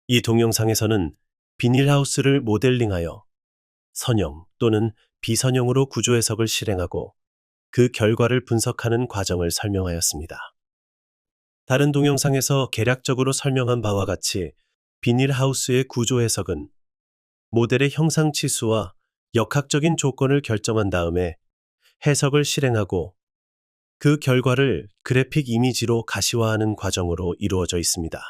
이 동영상에서는 비닐하우스를 모델링하여 선형 또는 비선형으로 구조 해석을 실행하고 그 결과를 분석하는 과정을 설명하였습니다. 다른 동영상에서 개략적으로 설명한 바와 같이 비닐하우스의 구조 해석은 모델의 형상 치수와 역학적인 조건을 결정한 다음에 해석을 실행하고 그 결과를 그래픽 이미지로 가시화하는 과정으로 이루어져 있습니다.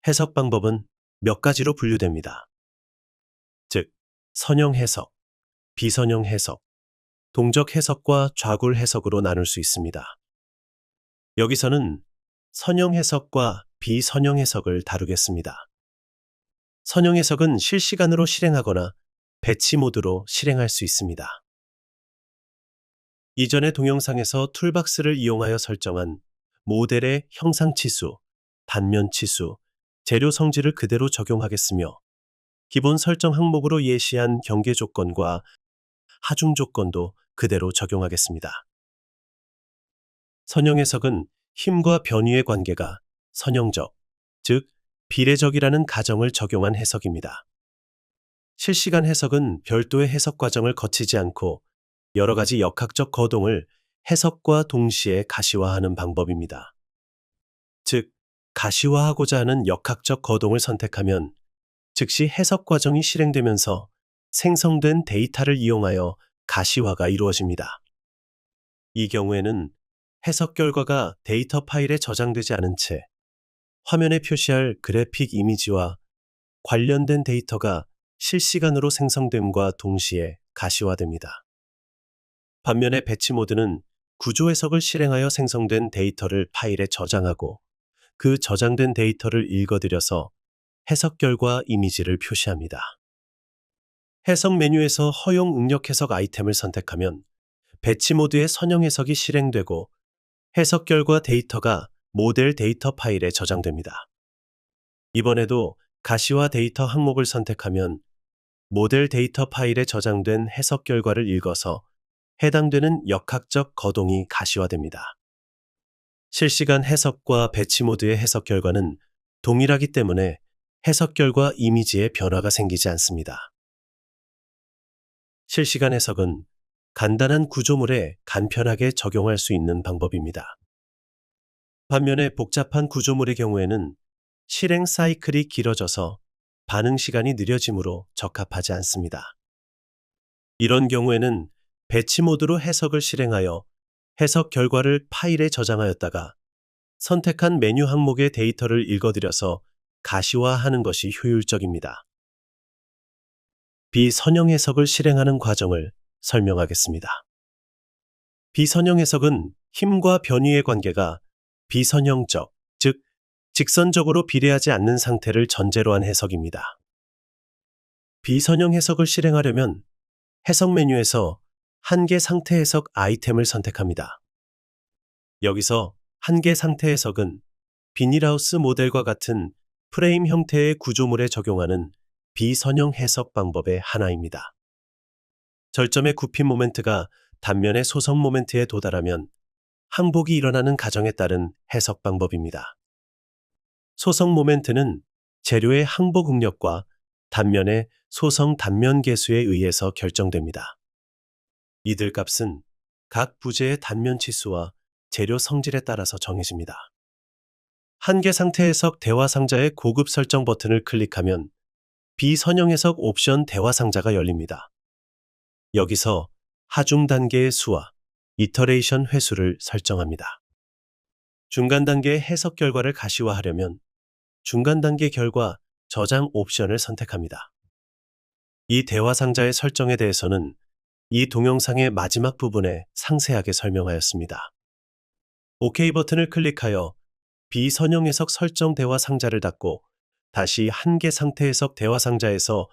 해석 방법은 몇 가지로 분류됩니다. 즉, 선형 해석, 비선형 해석, 동적 해석과 좌굴 해석으로 나눌 수 있습니다. 여기서는 선형 해석과 비선형 해석을 다루겠습니다. 선형 해석은 실시간으로 실행하거나 배치 모드로 실행할 수 있습니다. 이전의 동영상에서 툴박스를 이용하여 설정한 모델의 형상 치수, 단면 치수, 재료 성질을 그대로 적용하겠으며 기본 설정 항목으로 예시한 경계 조건과 하중 조건도 그대로 적용하겠습니다. 선형 해석은 힘과 변위의 관계가 선형적, 즉 비례적이라는 가정을 적용한 해석입니다. 실시간 해석은 별도의 해석 과정을 거치지 않고 여러 가지 역학적 거동을 해석과 동시에 가시화하는 방법입니다. 즉, 가시화하고자 하는 역학적 거동을 선택하면 즉시 해석 과정이 실행되면서 생성된 데이터를 이용하여 가시화가 이루어집니다. 이 경우에는 해석 결과가 데이터 파일에 저장되지 않은 채 화면에 표시할 그래픽 이미지와 관련된 데이터가 실시간으로 생성됨과 동시에 가시화됩니다. 반면에 배치 모드는 구조 해석을 실행하여 생성된 데이터를 파일에 저장하고 그 저장된 데이터를 읽어들여서 해석 결과 이미지를 표시합니다. 해석 메뉴에서 허용 응력 해석 아이템을 선택하면 배치 모드의 선형 해석이 실행되고 해석 결과 데이터가 모델 데이터 파일에 저장됩니다. 이번에도 가시화 데이터 항목을 선택하면 모델 데이터 파일에 저장된 해석 결과를 읽어서 해당되는 역학적 거동이 가시화됩니다. 실시간 해석과 배치 모드의 해석 결과는 동일하기 때문에 해석 결과 이미지에 변화가 생기지 않습니다. 실시간 해석은 간단한 구조물에 간편하게 적용할 수 있는 방법입니다. 반면에 복잡한 구조물의 경우에는 실행 사이클이 길어져서 반응 시간이 느려지므로 적합하지 않습니다. 이런 경우에는 배치 모드로 해석을 실행하여 해석 결과를 파일에 저장하였다가 선택한 메뉴 항목의 데이터를 읽어들여서 가시화하는 것이 효율적입니다. 비선형 해석을 실행하는 과정을 설명하겠습니다. 비선형 해석은 힘과 변위의 관계가 비선형적, 즉 직선적으로 비례하지 않는 상태를 전제로 한 해석입니다. 비선형 해석을 실행하려면 해석 메뉴에서 한계 상태 해석 아이템을 선택합니다. 여기서 한계 상태 해석은 비닐하우스 모델과 같은 프레임 형태의 구조물에 적용하는 비선형 해석 방법의 하나입니다. 절점의 굽힘 모멘트가 단면의 소성 모멘트에 도달하면 항복이 일어나는 가정에 따른 해석 방법입니다. 소성 모멘트는 재료의 항복 응력과 단면의 소성 단면 계수에 의해서 결정됩니다. 이들 값은 각 부재의 단면 치수와 재료 성질에 따라서 정해집니다. 한계 상태 해석 대화 상자의 고급 설정 버튼을 클릭하면 비선형 해석 옵션 대화 상자가 열립니다. 여기서 하중 단계의 수와 이터레이션 횟수를 설정합니다. 중간 단계의 해석 결과를 가시화하려면 중간 단계 결과 저장 옵션을 선택합니다. 이 대화 상자의 설정에 대해서는 이 동영상의 마지막 부분에 상세하게 설명하였습니다. OK 버튼을 클릭하여 비선형 해석 설정 대화 상자를 닫고 다시 한계 상태 해석 대화 상자에서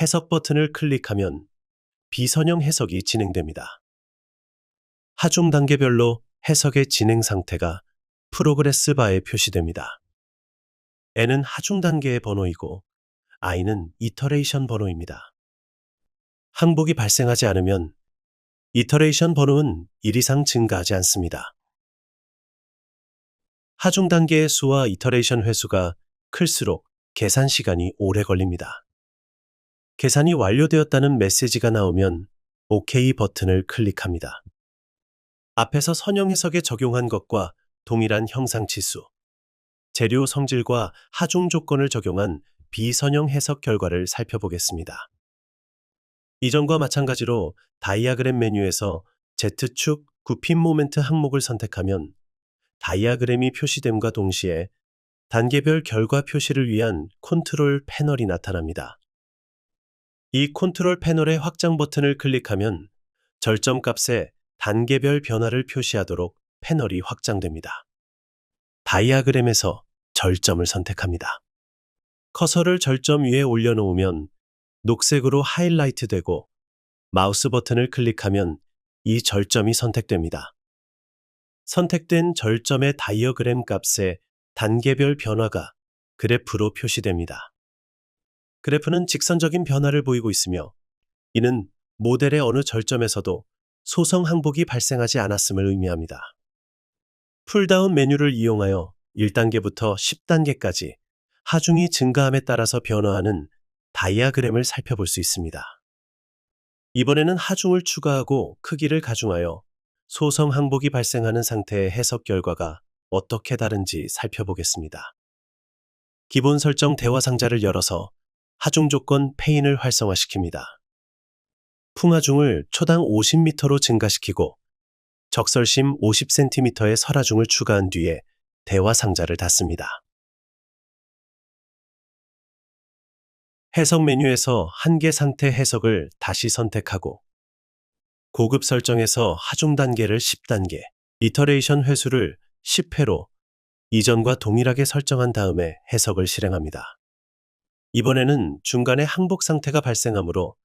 해석 버튼을 클릭하면 비선형 해석이 진행됩니다. 하중 단계별로 해석의 진행 상태가 프로그레스 바에 표시됩니다. N은 하중 단계의 번호이고 I는 이터레이션 번호입니다. 항복이 발생하지 않으면 이터레이션 번호는 1 이상 증가하지 않습니다. 하중 단계의 수와 이터레이션 횟수가 클수록 계산 시간이 오래 걸립니다. 계산이 완료되었다는 메시지가 나오면 OK 버튼을 클릭합니다. 앞에서 선형 해석에 적용한 것과 동일한 형상 치수, 재료 성질과 하중 조건을 적용한 비선형 해석 결과를 살펴보겠습니다. 이전과 마찬가지로 다이아그램 메뉴에서 Z축 굽힘 모멘트 항목을 선택하면 다이아그램이 표시됨과 동시에 단계별 결과 표시를 위한 컨트롤 패널이 나타납니다. 이 컨트롤 패널의 확장 버튼을 클릭하면 절점 값에 단계별 변화를 표시하도록 패널이 확장됩니다. 다이아그램에서 절점을 선택합니다. 커서를 절점 위에 올려놓으면 녹색으로 하이라이트 되고 마우스 버튼을 클릭하면 이 절점이 선택됩니다. 선택된 절점의 다이어그램 값에 단계별 변화가 그래프로 표시됩니다. 그래프는 직선적인 변화를 보이고 있으며 이는 모델의 어느 절점에서도 소성 항복이 발생하지 않았음을 의미합니다. 풀다운 메뉴를 이용하여 1단계부터 10단계까지 하중이 증가함에 따라서 변화하는 다이아그램을 살펴볼 수 있습니다. 이번에는 하중을 추가하고 크기를 가중하여 소성 항복이 발생하는 상태의 해석 결과가 어떻게 다른지 살펴보겠습니다. 기본 설정 대화 상자를 열어서 하중 조건 페인을 활성화시킵니다. 풍하중을 초당 50m로 증가시키고 적설심 50cm의 설하중을 추가한 뒤에 대화 상자를 닫습니다. 해석 메뉴에서 한계 상태 해석을 다시 선택하고 고급 설정에서 하중 단계를 10단계, 이터레이션 횟수를 10회로 이전과 동일하게 설정한 다음에 해석을 실행합니다. 이번에는 중간에 항복 상태가 발생하므로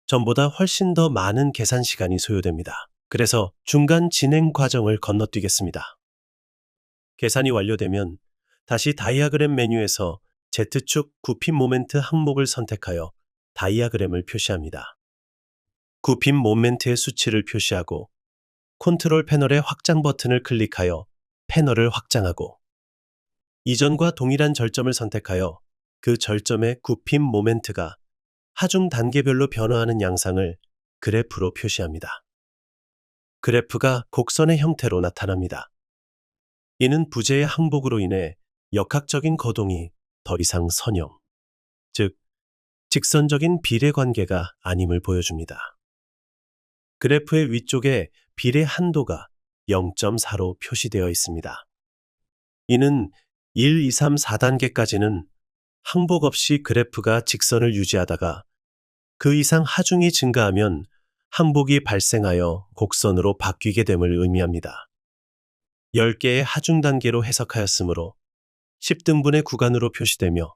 전보다 훨씬 더 많은 계산 시간이 소요됩니다. 그래서 중간 진행 과정을 건너뛰겠습니다. 계산이 완료되면 다시 다이아그램 메뉴에서 Z축 굽힘 모멘트 항목을 선택하여 다이아그램을 표시합니다. 굽힘 모멘트의 수치를 표시하고 컨트롤 패널의 확장 버튼을 클릭하여 패널을 확장하고 이전과 동일한 절점을 선택하여 그 절점의 굽힘 모멘트가 하중 단계별로 변화하는 양상을 그래프로 표시합니다. 그래프가 곡선의 형태로 나타납니다. 이는 부재의 항복으로 인해 역학적인 거동이 더 이상 선형, 즉 직선적인 비례 관계가 아님을 보여줍니다. 그래프의 위쪽에 비례 한도가 0.4로 표시되어 있습니다. 이는 1, 2, 3, 4단계까지는 항복 없이 그래프가 직선을 유지하다가 그 이상 하중이 증가하면 항복이 발생하여 곡선으로 바뀌게 됨을 의미합니다. 10개의 하중 단계로 해석하였으므로 10등분의 구간으로 표시되며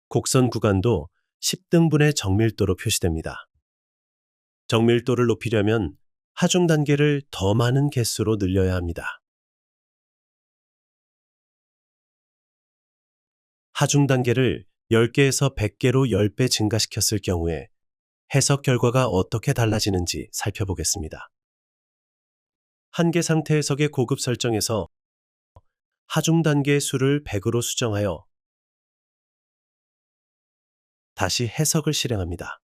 곡선 구간도 10등분의 정밀도로 표시됩니다. 정밀도를 높이려면 하중 단계를 더 많은 개수로 늘려야 합니다. 하중 단계를 10개에서 100개로 10배 증가시켰을 경우에 해석 결과가 어떻게 달라지는지 살펴보겠습니다. 한계 상태 해석의 고급 설정에서 하중 단계의 수를 100으로 수정하여 다시 해석을 실행합니다.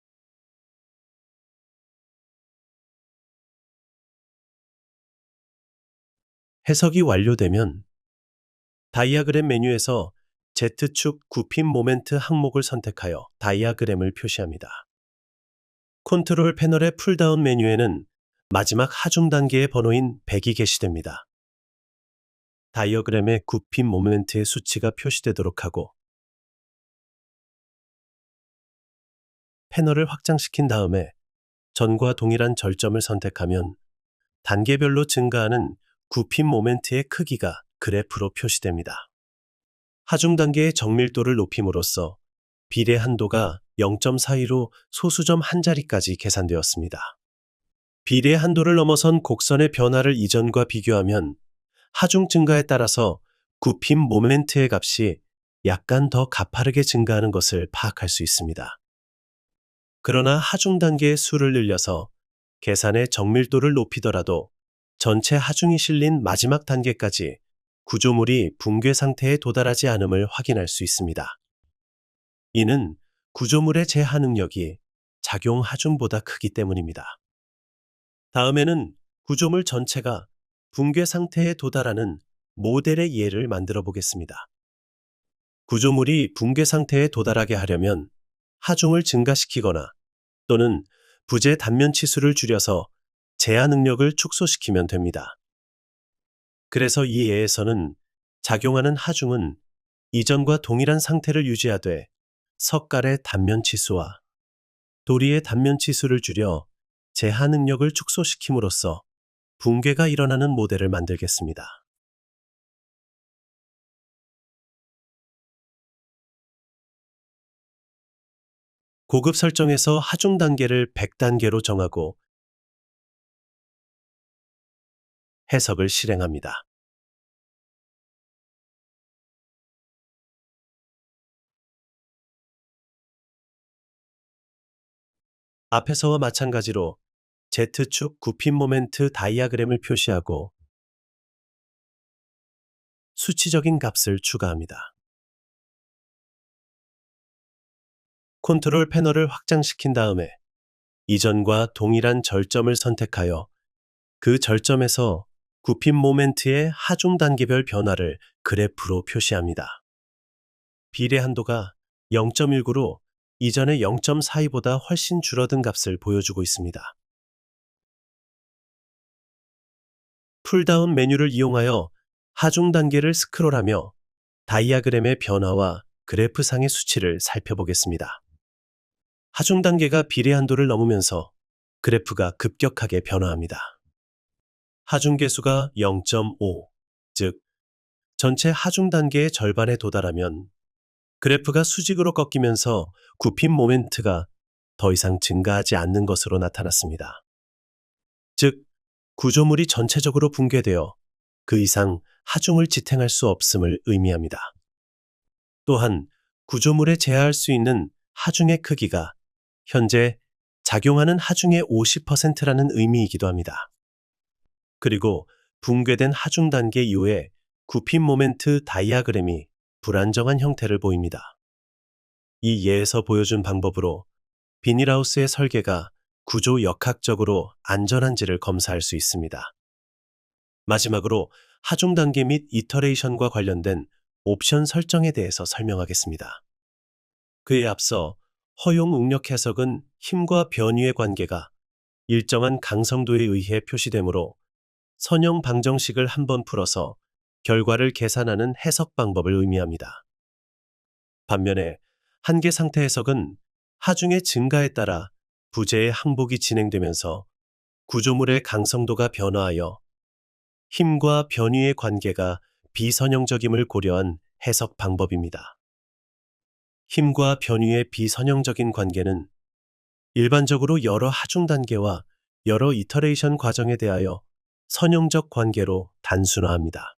해석이 완료되면 다이아그램 메뉴에서 Z축 굽힘 모멘트 항목을 선택하여 다이아그램을 표시합니다. 컨트롤 패널의 풀다운 메뉴에는 마지막 하중 단계의 번호인 100이 게시됩니다. 다이어그램의 굽힘 모멘트의 수치가 표시되도록 하고 패널을 확장시킨 다음에 전과 동일한 절점을 선택하면 단계별로 증가하는 굽힘 모멘트의 크기가 그래프로 표시됩니다. 하중 단계의 정밀도를 높임으로써 비례 한도가 0.42로 소수점 한 자리까지 계산되었습니다. 비례 한도를 넘어선 곡선의 변화를 이전과 비교하면 하중 증가에 따라서 굽힘 모멘트의 값이 약간 더 가파르게 증가하는 것을 파악할 수 있습니다. 그러나 하중 단계의 수를 늘려서 계산의 정밀도를 높이더라도 전체 하중이 실린 마지막 단계까지 구조물이 붕괴 상태에 도달하지 않음을 확인할 수 있습니다. 이는 구조물의 제하 능력이 작용 하중보다 크기 때문입니다. 다음에는 구조물 전체가 붕괴 상태에 도달하는 모델의 예를 만들어 보겠습니다. 구조물이 붕괴 상태에 도달하게 하려면 하중을 증가시키거나 또는 부재 단면 치수를 줄여서 제하 능력을 축소시키면 됩니다. 그래서 이 예에서는 작용하는 하중은 이전과 동일한 상태를 유지하되 석갈의 단면 치수와 도리의 단면 치수를 줄여 제하 능력을 축소시킴으로써 붕괴가 일어나는 모델을 만들겠습니다. 고급 설정에서 하중 단계를 100단계로 정하고 해석을 실행합니다. 앞에서와 마찬가지로 Z축 굽힘 모멘트 다이아그램을 표시하고 수치적인 값을 추가합니다. 컨트롤 패널을 확장시킨 다음에 이전과 동일한 절점을 선택하여 그 절점에서 굽힘 모멘트의 하중 단계별 변화를 그래프로 표시합니다. 비례 한도가 0.19로 이전의 0.42보다 훨씬 줄어든 값을 보여주고 있습니다. 풀다운 메뉴를 이용하여 하중 단계를 스크롤하며 다이아그램의 변화와 그래프상의 수치를 살펴보겠습니다. 하중 단계가 비례 한도를 넘으면서 그래프가 급격하게 변화합니다. 하중 계수가 0.5, 즉 전체 하중 단계의 절반에 도달하면 그래프가 수직으로 꺾이면서 굽힘 모멘트가 더 이상 증가하지 않는 것으로 나타났습니다. 즉, 구조물이 전체적으로 붕괴되어 그 이상 하중을 지탱할 수 없음을 의미합니다. 또한 구조물에 제어할 수 있는 하중의 크기가 현재 작용하는 하중의 50%라는 의미이기도 합니다. 그리고 붕괴된 하중 단계 이후에 굽힘 모멘트 다이아그램이 불안정한 형태를 보입니다. 이 예에서 보여준 방법으로 비닐하우스의 설계가 구조 역학적으로 안전한지를 검사할 수 있습니다. 마지막으로 하중 단계 및 이터레이션과 관련된 옵션 설정에 대해서 설명하겠습니다. 그에 앞서 허용 응력 해석은 힘과 변위의 관계가 일정한 강성도에 의해 표시되므로 선형 방정식을 한번 풀어서 결과를 계산하는 해석 방법을 의미합니다. 반면에 한계 상태 해석은 하중의 증가에 따라 부재의 항복이 진행되면서 구조물의 강성도가 변화하여 힘과 변위의 관계가 비선형적임을 고려한 해석 방법입니다. 힘과 변위의 비선형적인 관계는 일반적으로 여러 하중 단계와 여러 이터레이션 과정에 대하여 선형적 관계로 단순화합니다.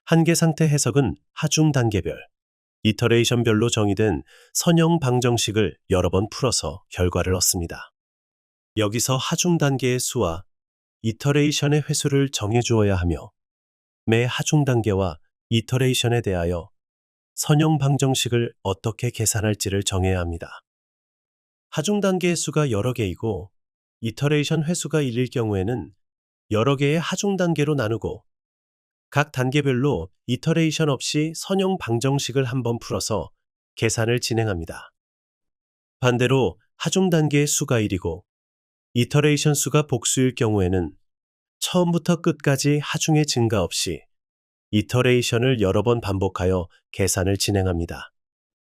한계 상태 해석은 하중 단계별, 이터레이션별로 정의된 선형 방정식을 여러 번 풀어서 결과를 얻습니다. 여기서 하중 단계의 수와 이터레이션의 횟수를 정해주어야 하며 매 하중 단계와 이터레이션에 대하여 선형 방정식을 어떻게 계산할지를 정해야 합니다. 하중 단계의 수가 여러 개이고 이터레이션 횟수가 1일 경우에는 여러 개의 하중 단계로 나누고 각 단계별로 이터레이션 없이 선형 방정식을 한번 풀어서 계산을 진행합니다. 반대로 하중 단계의 수가 1이고 이터레이션 수가 복수일 경우에는 처음부터 끝까지 하중의 증가 없이 이터레이션을 여러 번 반복하여 계산을 진행합니다.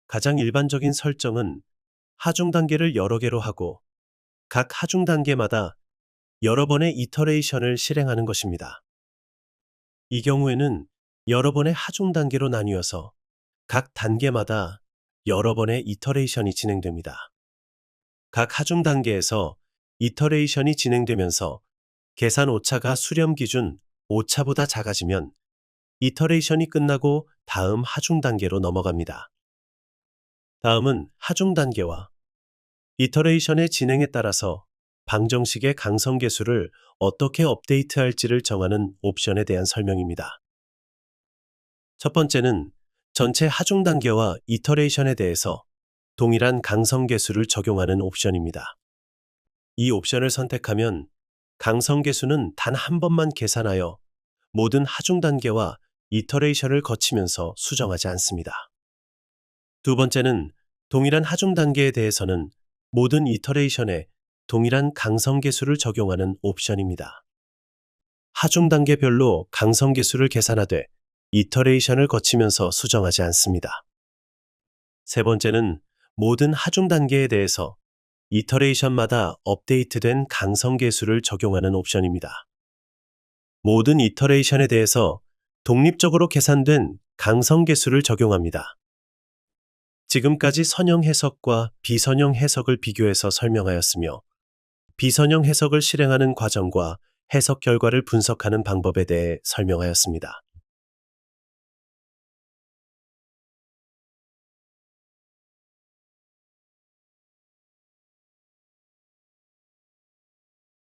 가장 일반적인 설정은 하중 단계를 여러 개로 하고 각 하중 단계마다 여러 번의 이터레이션을 실행하는 것입니다. 이 경우에는 여러 번의 하중 단계로 나뉘어서 각 단계마다 여러 번의 이터레이션이 진행됩니다. 각 하중 단계에서 이터레이션이 진행되면서 계산 오차가 수렴 기준 오차보다 작아지면 이터레이션이 끝나고 다음 하중 단계로 넘어갑니다. 다음은 하중 단계와 이터레이션의 진행에 따라서 방정식의 강성 계수를 어떻게 업데이트할지를 정하는 옵션에 대한 설명입니다. 첫 번째는 전체 하중 단계와 이터레이션에 대해서 동일한 강성계수를 적용하는 옵션입니다. 이 옵션을 선택하면 강성계수는 단 한 번만 계산하여 모든 하중 단계와 이터레이션을 거치면서 수정하지 않습니다. 두 번째는 동일한 하중 단계에 대해서는 모든 이터레이션에 동일한 강성계수를 적용하는 옵션입니다. 하중 단계별로 강성계수를 계산하되 이터레이션을 거치면서 수정하지 않습니다. 세 번째는 모든 하중 단계에 대해서 이터레이션마다 업데이트된 강성계수를 적용하는 옵션입니다. 모든 이터레이션에 대해서 독립적으로 계산된 강성계수를 적용합니다. 지금까지 선형 해석과 비선형 해석을 비교해서 설명하였으며, 비선형 해석을 실행하는 과정과 해석 결과를 분석하는 방법에 대해 설명하였습니다.